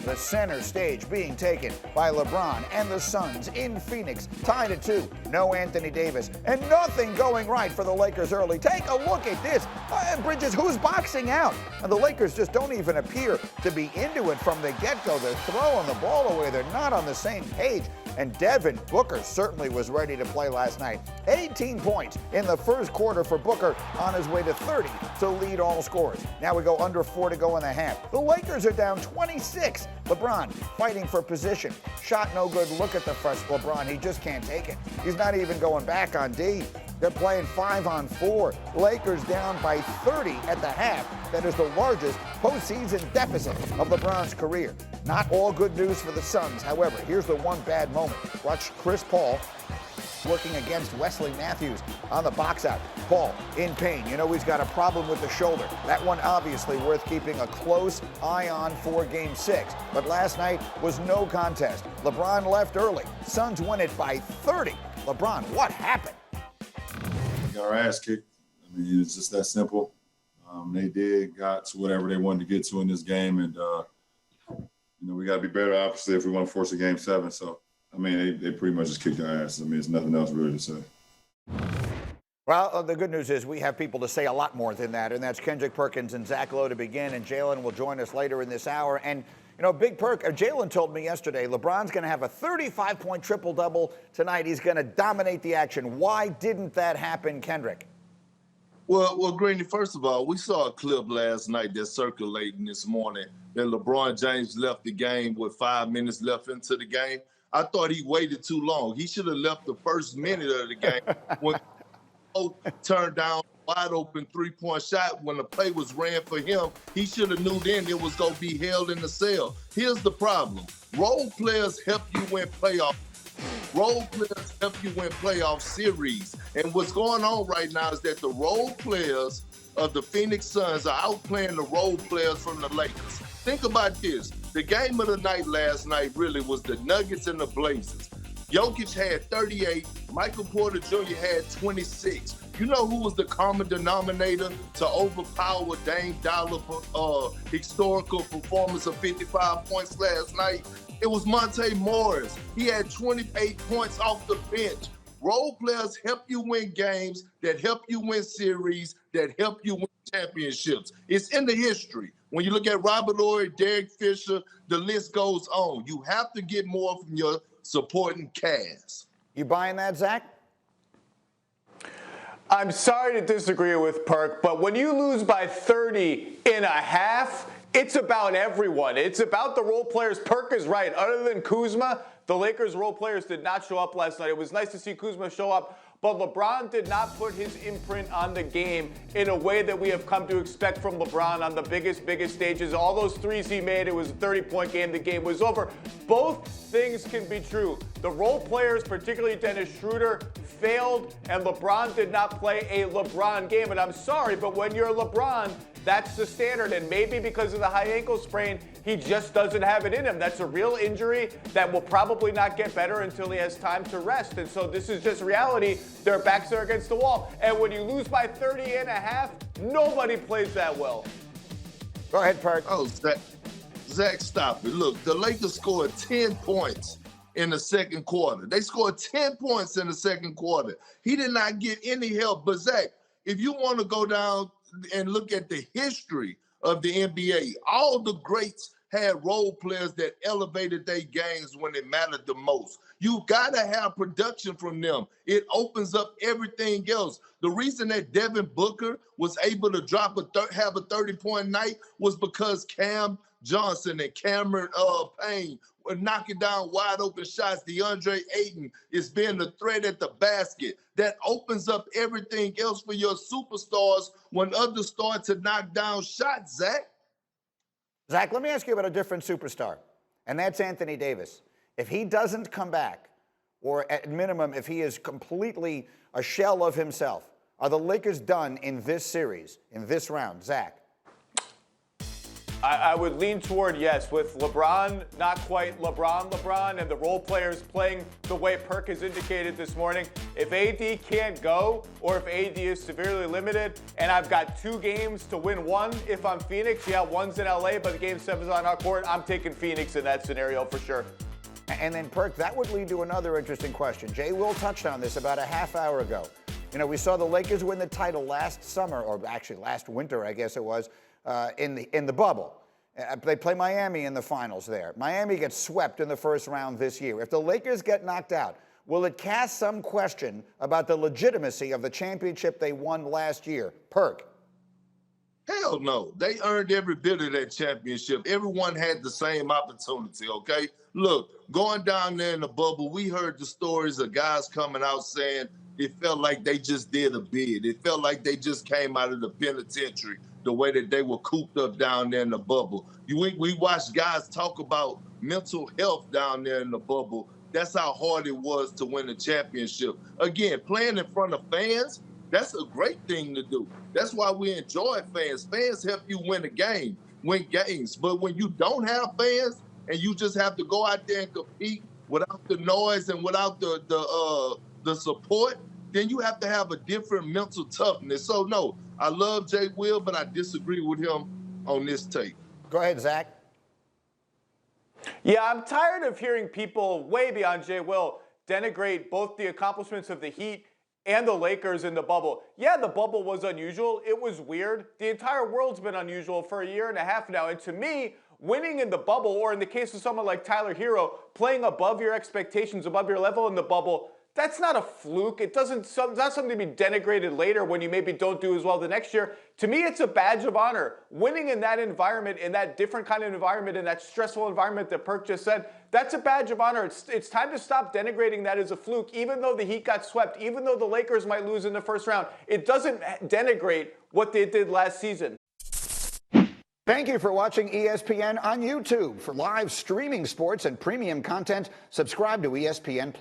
The center stage being taken by LeBron and the Suns in Phoenix, tied at 2. No Anthony Davis, and nothing going right for the Lakers early. Take a look at this. Bridges, who's boxing out? And the Lakers just don't even appear to be into it from the get-go. They're throwing the ball away. They're not on the same page. And Devin Booker certainly was ready to play last night. 18 points in the first quarter for Booker, on his way to 30 to lead all scorers. Now we go under 4 to go in the half. The Lakers are down 26. LeBron fighting for position. Shot no good. Look at the fresh LeBron. He just can't take it. He's not even going back on D. They're playing 5-on-4. Lakers down by 30 at the half. That is the largest postseason deficit of LeBron's career. Not all good news for the Suns. However, here's the one bad moment. Watch Chris Paul working against Wesley Matthews on the box out. Paul in pain. You know he's got a problem with the shoulder. That one obviously worth keeping a close eye on for Game 6. But last night was no contest. LeBron left early. Suns win it by 30. LeBron, what happened? We got our ass kicked. I mean, it's just that simple. They got to whatever they wanted to get to in this game, and we got to be better, obviously, if we want to force a Game 7. So, I mean, they pretty much just kicked our asses. I mean, there's nothing else really to say. Well, the good news is we have people to say a lot more than that, and that's Kendrick, Perkins, and Zach Lowe to begin, and Jalen will join us later in this hour. And, Big Perk, Jalen told me yesterday, LeBron's going to have a 35-point triple-double tonight. He's going to dominate the action. Why didn't that happen, Kendrick? Well, Greeny, first of all, we saw a clip last night that's circulating this morning that LeBron James left the game with 5 minutes left into the game. I thought he waited too long. He should have left the first minute of the game when turned down wide open three-point shot when the play was ran for him. He should have knew then it was going to be held in the cell. Here's the problem. Role players help you win playoffs. Role players help you win playoff series. And what's going on right now is that the role players of the Phoenix Suns are outplaying the role players from the Lakers. Think about this. The game of the night last night really was the Nuggets and the Blazers. Jokic had 38. Michael Porter Jr. had 26. You know who was the common denominator to overpower Dame Dollar for historical performance of 55 points last night? It was Monte Morris. He had 28 points off the bench. Role players help you win games, that help you win series, that help you win championships. It's in the history. When you look at Robert Horry, Derek Fisher, the list goes on. You have to get more from your supporting cast. You buying that, Zach? I'm sorry to disagree with Perk, but when you lose by 30 in a half, it's about everyone. It's about the role players. Perk is right. Other than Kuzma, the Lakers role players did not show up last night. It was nice to see Kuzma show up, but LeBron did not put his imprint on the game in a way that we have come to expect from LeBron on the biggest stages. All those threes he made, it was a 30-point game. The game was over. Both things can be true. The role players, particularly Dennis Schroeder, failed, and LeBron did not play a LeBron game. And I'm sorry, but when you're LeBron, that's the standard, and maybe because of the high ankle sprain, he just doesn't have it in him. That's a real injury that will probably not get better until he has time to rest. And so this is just reality. Their backs are against the wall. And when you lose by 30 and a half, nobody plays that well. Go ahead, Perk. Oh, Zach, stop it. Look, the Lakers scored 10 points in the second quarter. They scored 10 points in the second quarter. He did not get any help. But, Zach, if you want to go down and look at the history of the NBA, all the greats had role players that elevated their games when it mattered the most. You got to have production from them. It opens up everything else. The reason that Devin Booker was able to have a 30-point night was because Cam Johnson and Cameron Payne were knocking down wide open shots. DeAndre Ayton is being the threat at the basket. That opens up everything else for your superstars when others start to knock down shots, Zach. Zach, let me ask you about a different superstar, and that's Anthony Davis. If he doesn't come back, or at minimum, if he is completely a shell of himself, are the Lakers done in this series, in this round? Zach? I would lean toward yes, with LeBron not quite LeBron, and the role players playing the way Perk has indicated this morning. If AD can't go, or if AD is severely limited, and I've got 2 games to win one if I'm Phoenix, yeah, one's in LA, but the game 7's on our court, I'm taking Phoenix in that scenario for sure. And then, Perk, that would lead to another interesting question. Jay Will touched on this about a half hour ago. You know, we saw the Lakers win the title last summer, or actually last winter, I guess it was, in the bubble. They play Miami in the finals there. Miami gets swept in the first round this year. If the Lakers get knocked out, will it cast some question about the legitimacy of the championship they won last year? Perk. Hell no. They earned every bit of that championship. Everyone had the same opportunity, okay? Look, going down there in the bubble, we heard the stories of guys coming out saying it felt like they just did a bid. It felt like they just came out of the penitentiary, the way that they were cooped up down there in the bubble. We watched guys talk about mental health down there in the bubble. That's how hard it was to win a championship. Again, playing in front of fans, that's a great thing to do. That's why we enjoy fans. Fans help you win games. But when you don't have fans and you just have to go out there and compete without the noise and without the support, then you have to have a different mental toughness. So, no, I love Jay Will, but I disagree with him on this tape. Go ahead, Zach. Yeah, I'm tired of hearing people way beyond Jay Will denigrate both the accomplishments of the Heat and the Lakers in the bubble. Yeah, the bubble was unusual. It was weird. The entire world's been unusual for a year and a half now. And to me, winning in the bubble, or in the case of someone like Tyler Hero, playing above your expectations, above your level in the bubble, that's not a fluke. It's not something to be denigrated later when you maybe don't do as well the next year. To me, it's a badge of honor. Winning in that environment, in that different kind of environment, in that stressful environment that Perk just said, that's a badge of honor. It's time to stop denigrating that as a fluke. Even though the Heat got swept, even though the Lakers might lose in the first round, it doesn't denigrate what they did last season. Thank you for watching ESPN on YouTube. For live streaming sports and premium content, subscribe to ESPN+.